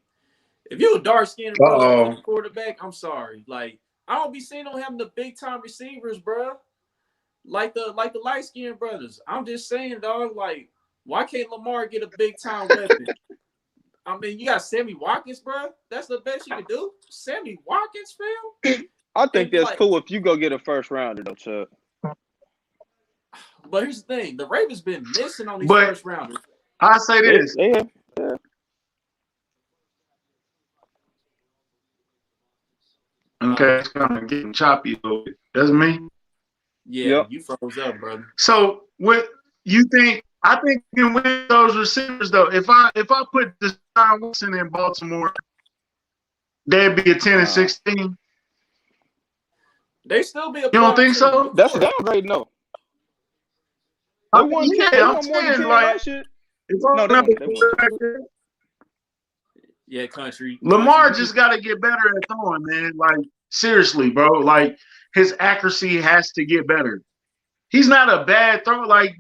S1: if you're a dark-skinned quarterback, I'm sorry. Like, I don't be seeing them having the big-time receivers, bruh. Like the light-skinned brothers. I'm just saying, dog, like, why can't Lamar get a big-time weapon? I mean, you got Sammy Watkins, bruh. That's the best you can do. Sammy Watkins, Phil?
S3: I think that's cool if you go get a first rounder, though, Chuck.
S1: But here's the thing: the Ravens been missing on these first rounders.
S2: I say this.
S3: Yeah.
S2: Okay, it's kind of getting choppy a little bit. That's me.
S1: Yeah, you froze up, brother.
S2: So, what you think? I think we can win those receivers, though. If I put Deshaun Watson in Baltimore, they'd be a 10-16.
S1: They still be a.
S2: You don't think so?
S3: That's a downgrade, no.
S2: I'm saying, like,
S1: yeah, country.
S2: Lamar just got to get better at throwing, man. Like, seriously, bro. Like, his accuracy has to get better. He's not a bad thrower. Like,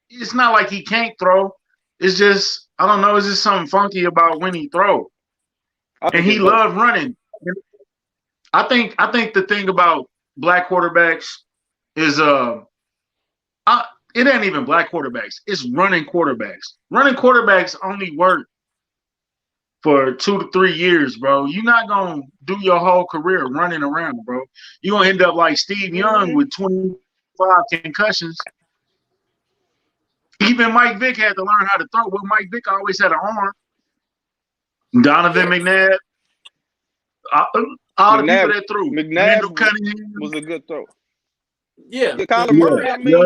S2: it's not like he can't throw. It's just, I don't know. It's just something funky about when he throws. And he loved running. I think the thing about black quarterbacks is it ain't even black quarterbacks. It's running quarterbacks. Running quarterbacks only work for 2 to 3 years, bro. You're not going to do your whole career running around, bro. You're going to end up like Steve Young with 25 concussions. Even Mike Vick had to learn how to throw. Well, Mike Vick always had an arm. Donovan McNabb. All the people that threw.
S3: McNabb was a good throw.
S1: Yeah.
S3: Kyler Murray, I mean,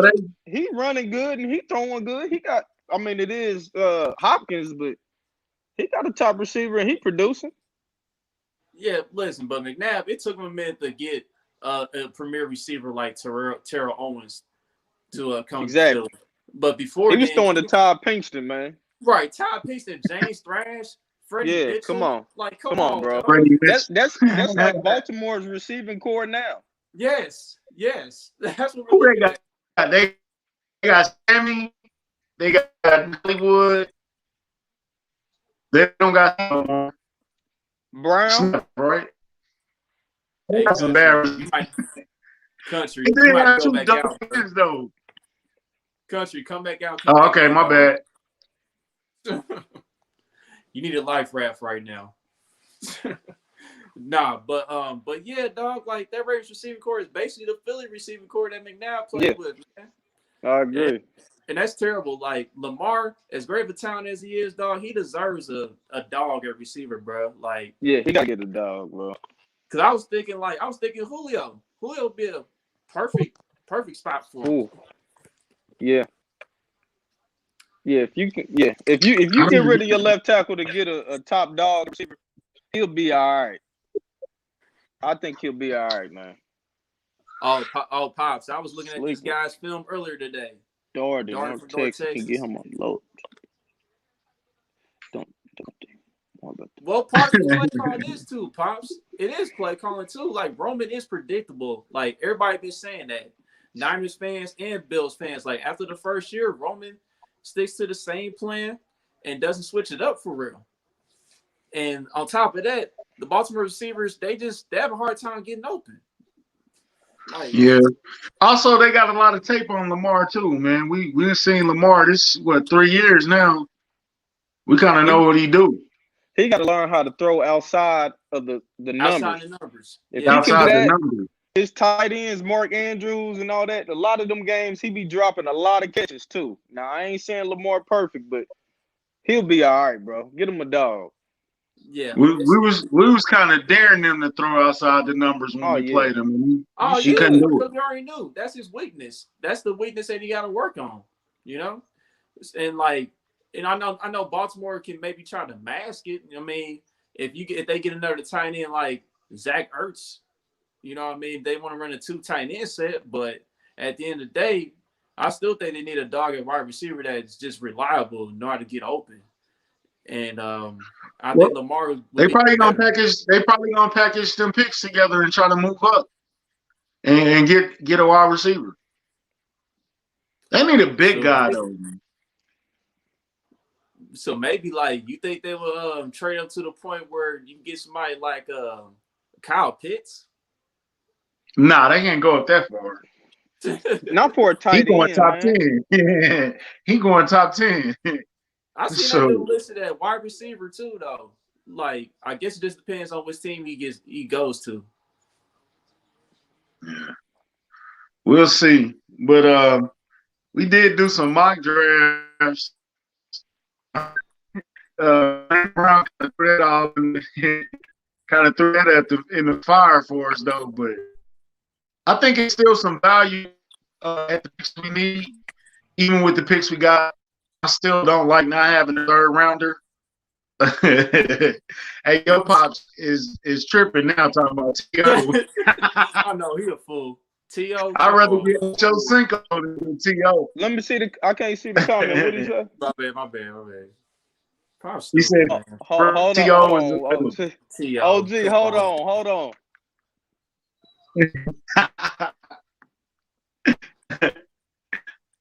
S3: he running good and he throwing good. He got I mean, it is Hopkins, but he got a top receiver and he producing.
S1: Yeah, listen, but McNabb, it took him a minute to get a premier receiver like Terrell Owens to come
S3: Exactly.
S1: to. But before
S3: he was
S1: then,
S3: throwing to Todd Pinkston, man.
S1: right, Todd Pinkston, James Thrash, Freddie
S3: Yeah,
S1: Mitchell.
S3: come on.
S1: Like,
S3: Come on, bro.
S1: dog.
S3: That's like Baltimore's receiving core now.
S1: Yes. That's what
S2: Who
S1: we're
S2: they
S1: looking
S2: got? They got Sammy. They got Hollywood. They don't got no more.
S3: Brown.
S2: Snap, right?
S1: Hey,
S2: That's
S1: Country,
S2: embarrassing.
S1: you might
S2: And they got
S1: go
S2: two
S1: back out.
S2: Dolphins though.
S1: Country, come back out.
S2: Oh, okay, my bad.
S1: You need a life raft right now. Nah, but yeah, dog, like that Ravens receiving core is basically the Philly receiving core that McNabb played with, man.
S3: I agree.
S1: And that's terrible. Like Lamar, as great of a talent as he is, dog, he deserves a dog at receiver, bro. Like,
S3: yeah, he gotta get a dog, bro.
S1: Cause I was thinking Julio. Julio would be a perfect spot for him.
S3: Ooh. Yeah. Yeah, if you get rid of your left tackle to get a top dog receiver, he'll be all right. I think he'll be all right, man.
S1: Oh, Pops. I was looking at this guy's film earlier today.
S3: Doherty
S1: from
S3: from
S1: North
S3: Texas can get him on load. Don't
S1: Well, Pops is play calling this too, Pops. It is play calling too. Like Roman is predictable. Like everybody been saying that. Niners fans and Bills fans. Like after the first year, Roman sticks to the same plan and doesn't switch it up for real. And on top of that, the Baltimore receivers, they have a hard time getting open.
S2: Like, yeah. Also, they got a lot of tape on Lamar too, man. We've seen Lamar this 3 years now. We kind of know what he do.
S3: He got to learn how to throw outside of the numbers.
S1: Outside the numbers.
S3: If outside the numbers. His tight ends, Mark Andrews and all that, a lot of them games, he be dropping a lot of catches too. Now, I ain't saying Lamar perfect, but he'll be all right, bro. Get him a dog.
S1: Yeah.
S2: We was kind of daring them to throw outside the numbers when we played them.
S1: He couldn't do it. We already knew. That's his weakness. That's the weakness that he got to work on, you know? And like, and I know Baltimore can maybe try to mask it. I mean, if they get another tight end like Zach Ertz, you know what I mean? They want to run a 2 tight end set, but at the end of the day, I still think they need a dog at wide receiver that's just reliable, know how to get open. And I think Lamar.
S2: They probably gonna package them picks together and try to move up and get a wide receiver. They need a big guy though.
S1: So maybe like you think they will trade up to the point where you can get somebody like Kyle Pitts?
S2: Nah, they can't go up that far.
S3: Not for a tight end.
S2: He going top 10. He going top 10.
S1: I seen that dude listed at wide receiver too, though. Like, I guess it just depends on which team he goes to.
S2: Yeah, we'll see. But we did do some mock drafts. Brown kind of threw that off and kind of threw that in the fire for us, though. But I think it's still some value at the picks we need, even with the picks we got. I still don't like not having a third rounder. Hey, your pops is tripping now talking about T.O.
S1: I know he a fool. T.O.
S2: I'd rather get Joe Cinco than T.O.
S3: Let me see I can't see the comment. What did he say?
S1: My bad. Pops
S2: he said
S3: hold on.
S2: T.O.
S3: OG, hold on.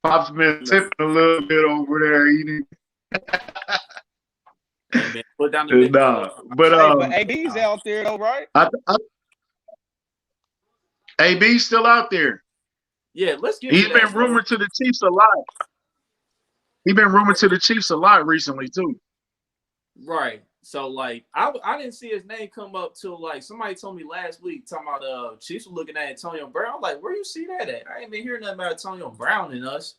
S2: Pop's been tipping a little bit over there eating.
S1: Man, put down the
S3: but AB's out there though, right?
S2: AB's still out there.
S1: Yeah, let's get.
S2: He's been rumored to the Chiefs a lot. He's been rumored to the Chiefs a lot recently too.
S1: Right. So like, I didn't see his name come up till like somebody told me last week talking about Chiefs were looking at Antonio Brown. I'm like, where you see that at? I ain't been hearing nothing about Antonio Brown in us.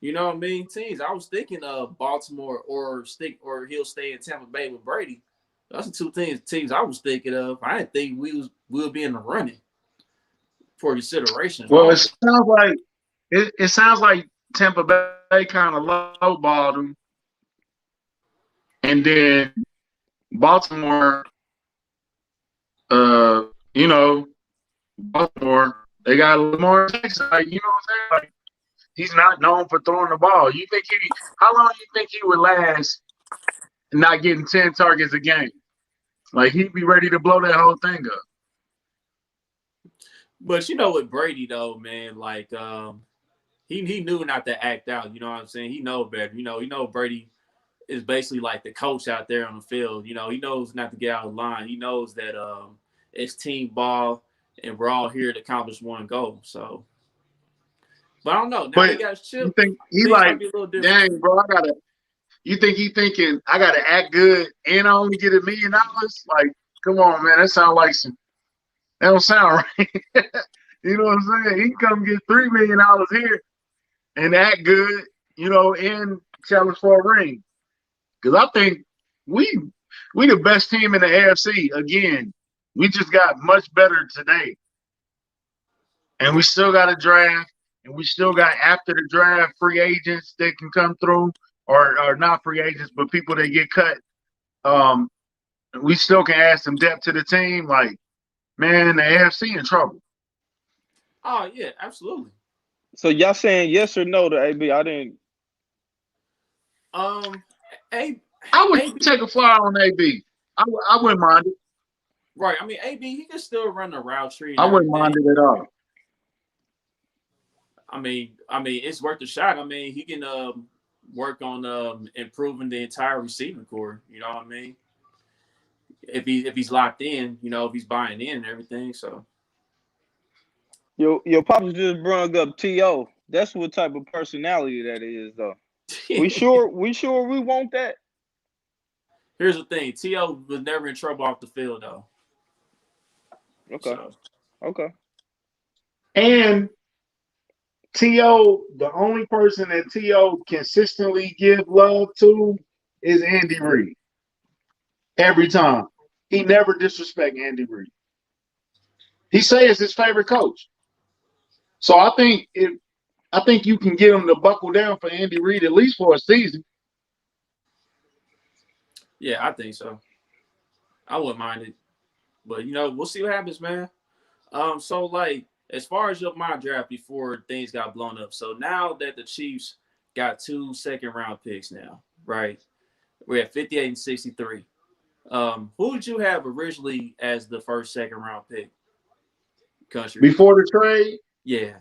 S1: You know what I mean? Teams. I was thinking of Baltimore or he'll stay in Tampa Bay with Brady. That's the two teams I was thinking of. I didn't think we'll be in the running for consideration.
S2: Well, it sounds like Tampa Bay kind of lowballed them, and then Baltimore, uh, you know, Baltimore, they got Lamar Jackson. Like, you know what I'm saying? Like, he's not known for throwing the ball. You think how long you think he would last not getting 10 targets a game? Like, he'd be ready to blow that whole thing up.
S1: But you know, with Brady though, man, like he knew not to act out. You know what I'm saying? He know better. You know Brady is basically like the coach out there on the field. You know, he knows not to get out of line. He knows that it's team ball and we're all here to accomplish one goal. So, but I don't know. Now
S2: But
S1: he got his
S2: you
S1: chip.
S2: think he
S1: Things
S2: like,
S1: might be a little different.
S2: dang, bro, you think he thinking I gotta act good and I only get $1 million? Like, come on, man, that don't sound right. You know what I'm saying? He can come get $3 million here and act good, and challenge for a ring. Because I think we the best team in the AFC again. We just got much better today. And we still got a draft, and we still got after the draft free agents that can come through, or not free agents, but people that get cut. We still can add some depth to the team. Like, man, the AFC in trouble.
S1: Oh yeah, absolutely.
S3: So y'all saying yes or no to AB? I didn't.
S2: I would take a flyer on AB. I wouldn't mind it.
S1: Right. I mean, AB, he can still run the route tree.
S2: I wouldn't mind it at all.
S1: I mean, it's worth a shot. I mean, he can work on improving the entire receiving core. You know what I mean? If he's locked in, if he's buying in and everything. So
S3: Your pops just brought up T.O. That's what type of personality that is, though. We sure we want that.
S1: Here's the thing: T.O. was never in trouble off the field, though.
S3: Okay.
S1: So.
S3: Okay.
S2: And T.O., the only person that T.O. consistently give love to is Andy Reid. Every time. He never disrespect Andy Reid. He say it's his favorite coach. So I think you can get him to buckle down for Andy Reid at least for a season.
S1: Yeah, I think so. I wouldn't mind it. But we'll see what happens, man. So like as far as your mock draft before things got blown up. So now that the Chiefs got 2 second-round picks now, right? We're at 58 and 63. Who did you have originally as the first second-round pick? Country.
S2: Before the trade?
S1: Yeah.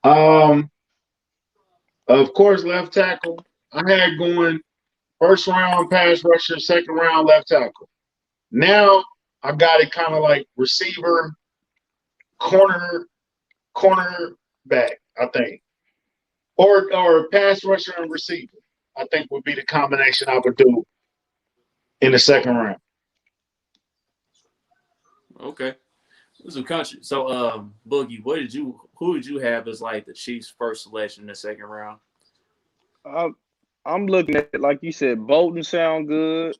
S2: Of course, left tackle. I had going first round pass rusher, second round left tackle. Now I got it kind of like receiver, corner back, I think. Or pass rusher and receiver, I think would be the combination I would do in the second round.
S1: Okay. This is country. So Boogie, who did you have as like the Chiefs' first selection in the second round?
S3: I'm looking at it like you said, Bolton sound good.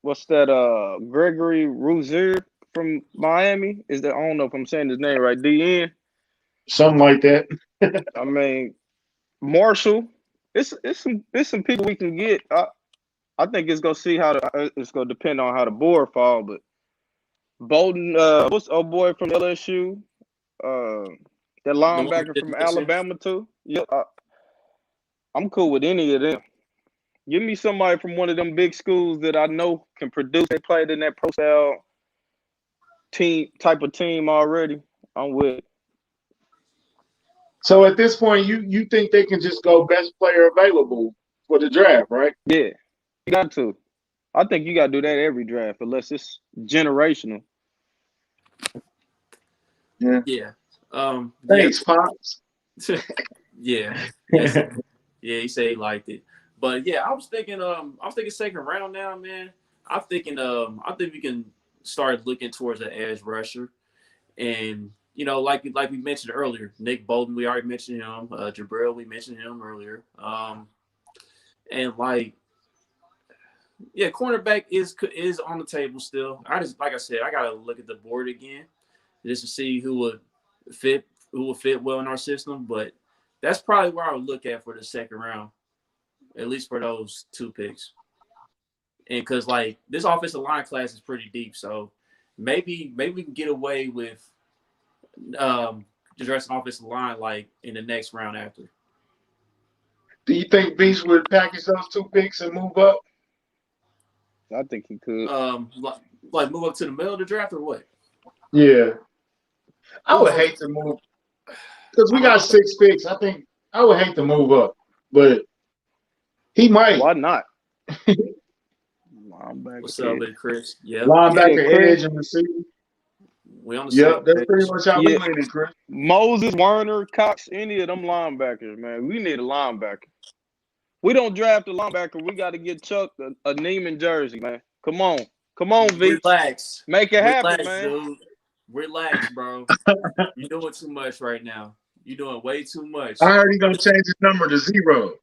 S3: What's that? Gregory Rozier from Miami. I don't know if I'm saying his name right. DN.
S2: Something like that.
S3: I mean, Marshall. It's some people we can get. I think it's gonna depend on how the board fall, but Bolton, what's old boy from LSU? That linebacker from Alabama too. Yep. I'm cool with any of them. Give me somebody from one of them big schools that I know can produce. They played in that pro style type of team already. I'm with it.
S2: So at this point, you think they can just go best player available for the draft, right?
S3: Yeah, you got to. I think you got to do that every draft unless it's generational.
S2: Yeah.
S1: Yeah.
S2: Thanks, Pops.
S1: Yeah. Yeah, he said he liked it. But yeah, I was thinking second round now, man. I think we can start looking towards the edge rusher. And like we mentioned earlier, Nick Bolton, we already mentioned him. Jabril, we mentioned him earlier. And like, yeah, cornerback is on the table still. Like I said, I gotta look at the board again just to see who would fit who will fit well in our system. But that's probably where I would look at for the second round, at least for those 2 picks. And because like this offensive line class is pretty deep, so maybe we can get away with addressing offensive line like in the next round after.
S2: Do you think Veach would package those 2 picks and move up?
S3: I think he could.
S1: Like move up to the middle of the draft or what?
S2: Yeah. I would hate to move because we got 6 picks. I think I would hate to move up, but he might.
S3: Why not?
S1: What's up with Chris? Yeah.
S2: Linebacker, edge, and receiver.
S1: We on the same
S2: that's
S1: page.
S2: pretty much how we leaning, Chris.
S3: Moses, Werner, Cox, any of them linebackers, man. We need a linebacker. We don't draft a linebacker. We got to get Chuck a Neiman jersey, man. Come on, Veach.
S1: Relax.
S3: Make it happen, man.
S1: Dude. Relax, bro. You're doing too much right now. You're doing way too much.
S2: I heard he's gonna change his number to 0.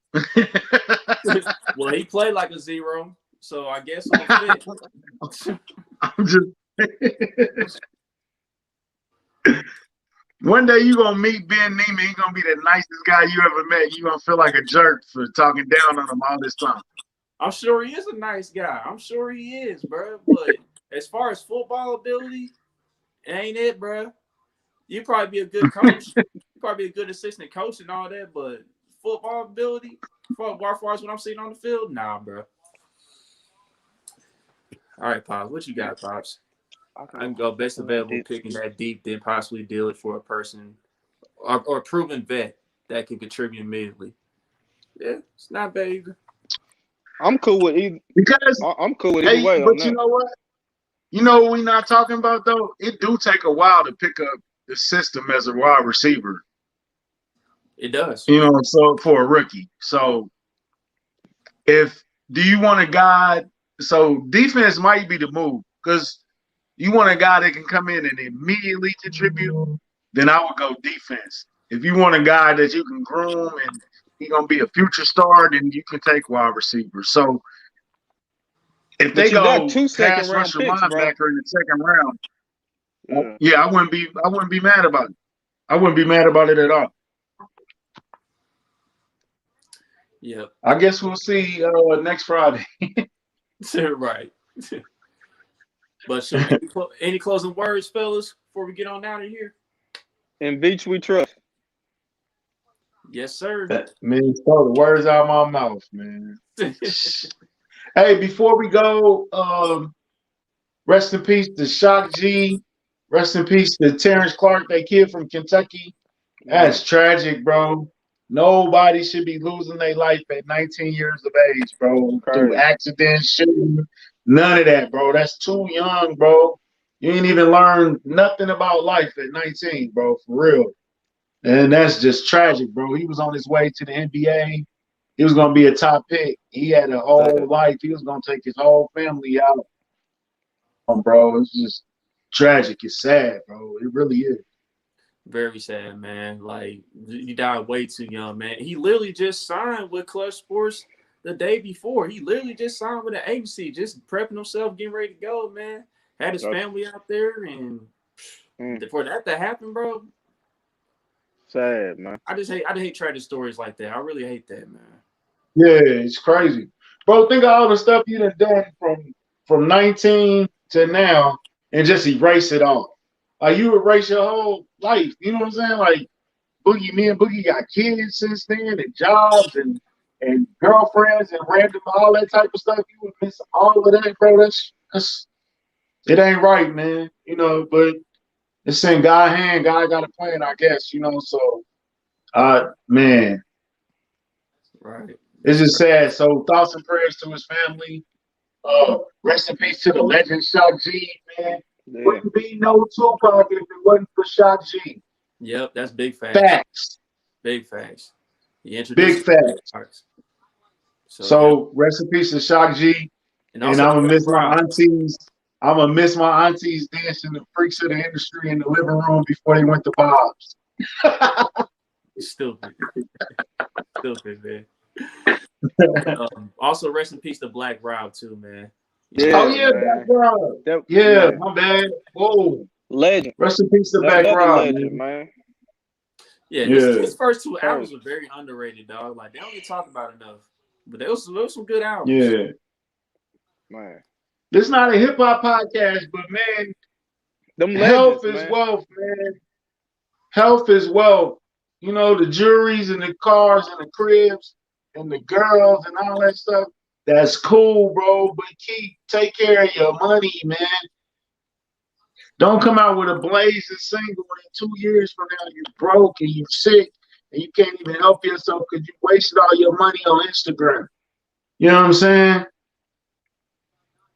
S1: Well, he played like a 0, so I guess it'll fit.
S2: I'm just. One day you gonna meet Ben Neiman. He's gonna be the nicest guy you ever met. You gonna feel like a jerk for talking down on him all this time.
S1: I'm sure he is a nice guy. I'm sure he is, bro. But as far as football ability, it ain't it, bro. You probably be a good coach. You probably be a good assistant coach and all that, but football ability, as far as what I'm seeing on the field, nah, bro. All right, Pops. What you got, Pops? I can go best available picking that deep, then possibly deal it for a person or a proven vet that can contribute immediately. Yeah, it's not bad either.
S3: I'm cool with either.
S2: Because
S3: I'm cool with either way.
S2: But you know what? You know what we're not talking about though? It do take a while to pick up the system as a wide receiver.
S1: It does.
S2: You know, so for a rookie. So do you want a guy? So defense might be the move because you want a guy that can come in and immediately contribute, then I would go defense. If you want a guy that you can groom and he's going to be a future star, then you can take wide receiver. So if they go pass rusher linebacker in the second round, I wouldn't be mad about it. I wouldn't be mad about it at all.
S1: Yep.
S2: I guess we'll see next Friday.
S1: Right. But any closing words, fellas, before we get on out of here?
S3: In Veach we trust.
S1: Yes, sir.
S2: Man, so the words out of my mouth, man. Hey, before we go, rest in peace to Shock G. Rest in peace to Terrence Clark, that kid from Kentucky. That's tragic, bro. Nobody should be losing their life at 19 years of age, bro. Through accidents, shooting. None of that, bro. That's too young, bro. You ain't even learned nothing about life at 19, bro, for real. And that's just tragic, bro. He was on his way to the NBA. He was going to be a top pick. He had a whole life. He was going to take his whole family out. Bro, it's just tragic. It's sad, bro. It really is.
S1: Very sad, man. Like, he died way too young, man. He literally just signed with Clutch Sports the day before. He literally just signed with an agency, just prepping himself, getting ready to go, man. Had his family out there, and for that to happen, bro.
S3: Sad, man.
S1: I hate tragic stories like that. I really hate that, man.
S2: Yeah, it's crazy. Bro, think of all the stuff you done from 19 to now and just erase it all. Like, you erase your whole life. You know what I'm saying? Like, me and Boogie got kids since then and jobs and girlfriends and random, all that type of stuff. You would miss all of that, bro. That's it ain't right, man. You know, but it's in God's hand. God got a plan, I guess, you know. So, man.
S1: Right.
S2: It's just sad. So, thoughts and prayers to his family. Rest in peace to the legend, Shock G, man. Yeah. Wouldn't be no Tupac if it wasn't for Shock G.
S1: Yep, that's big facts.
S2: Facts.
S1: Big facts.
S2: Big facts. So rest in peace to Shock G. And I'm gonna miss my aunties. I'm gonna miss my aunties dancing the freaks of the industry in the living room before they went to Bob's.
S1: Stupid, man. Also, rest in peace to Black Rob too, man.
S2: Yeah, Black Rob. My bad. Whoa.
S3: Legend.
S2: Rest in peace to Black Rob,
S3: legend, man.
S1: Yeah,
S2: Yeah,
S1: his first two albums
S3: First,
S1: were very underrated, dog. Like they don't get talked about enough. But there was some good albums.
S2: yeah.
S3: man.
S2: This is not a hip hop podcast, but man,
S3: Them
S2: health
S3: legends,
S2: is
S3: man.
S2: wealth, man. Health is wealth. You know, the juries and the cars and the cribs and the girls and all that stuff. That's cool, bro. But take care of your money, man. Don't come out with a blazing single and 2 years from now you're broke and you're sick and you can't even help yourself because you wasted all your money on Instagram. You know what I'm saying?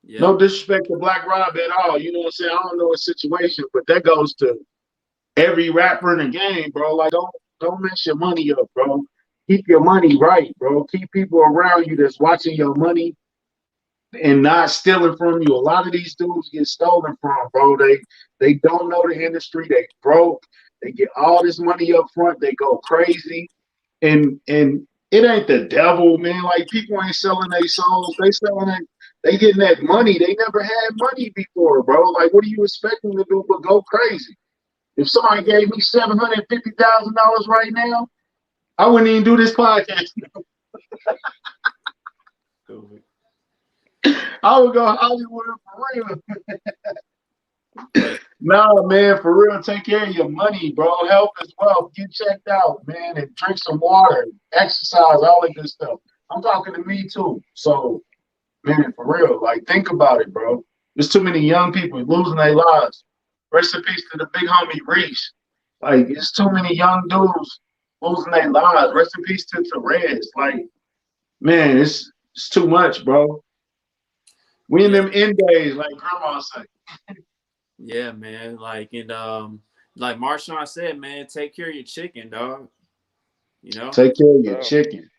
S1: Yep.
S2: No disrespect to Black Rob at all. You know what I'm saying? I don't know his situation, but that goes to every rapper in the game, bro. Like, don't mess your money up, bro. Keep your money right, bro. Keep people around you that's watching your money and not stealing from you. A lot of these dudes get stolen from, bro. They don't know the industry. They broke. They get all this money up front. They go crazy, and it ain't the devil, man. Like people ain't selling their souls. They selling it. They getting that money. They never had money before, bro. Like, what are you expecting to do but go crazy? If somebody gave me $750,000 right now, I wouldn't even do this podcast. I would go Hollywood for real.
S1: But
S2: No, man, for real, take care of your money, bro. Health is wealth. Get checked out, man, and drink some water, exercise, all that good stuff. I'm talking to me too. So, man, for real, like, think about it, bro. There's too many young people losing their lives. Rest in peace to the big homie Reach. Like, it's too many young dudes losing their lives. Rest in peace to Therese. Like, man, it's too much, bro. We in
S1: yeah,
S2: them end days, like Grandma said.
S1: yeah, man. Like Marshawn said, man, take care of your chicken, dog. You know?
S2: Take care of your
S3: So,
S2: chicken,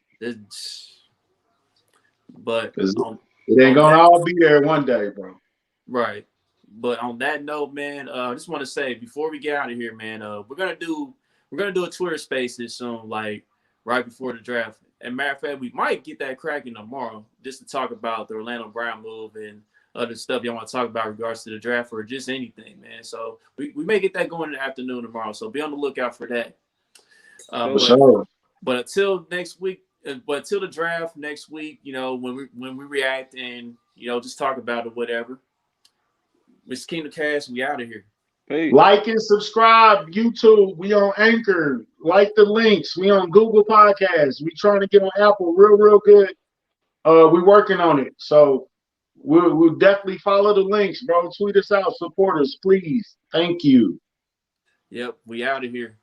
S1: But
S2: because
S1: on
S2: it ain't
S1: on
S2: gonna
S1: that
S2: all be there one day, bro.
S1: right. But on that note, man, I just want to say before we get out of here, man, we're gonna do a Twitter Spaces soon, like right before the draft. And matter of fact, we might get that cracking tomorrow just to talk about the Orlando Brown move and other stuff y'all want to talk about in regards to the draft or just anything, man. So we may get that going in the afternoon tomorrow. So be on the lookout for that.
S2: For
S3: so
S1: But
S2: sure.
S1: but until next week, but until the draft next week, when we react and just talk about it, whatever. Mr. Kingdom Cast, we out of here.
S3: peace.
S2: Like and subscribe. YouTube. We on Anchor. Like the links. We on Google Podcasts. We trying to get on Apple real good. We working on it. So we'll definitely follow the links, bro. Tweet us out. Support us, please. Thank you.
S1: Yep, we out of here.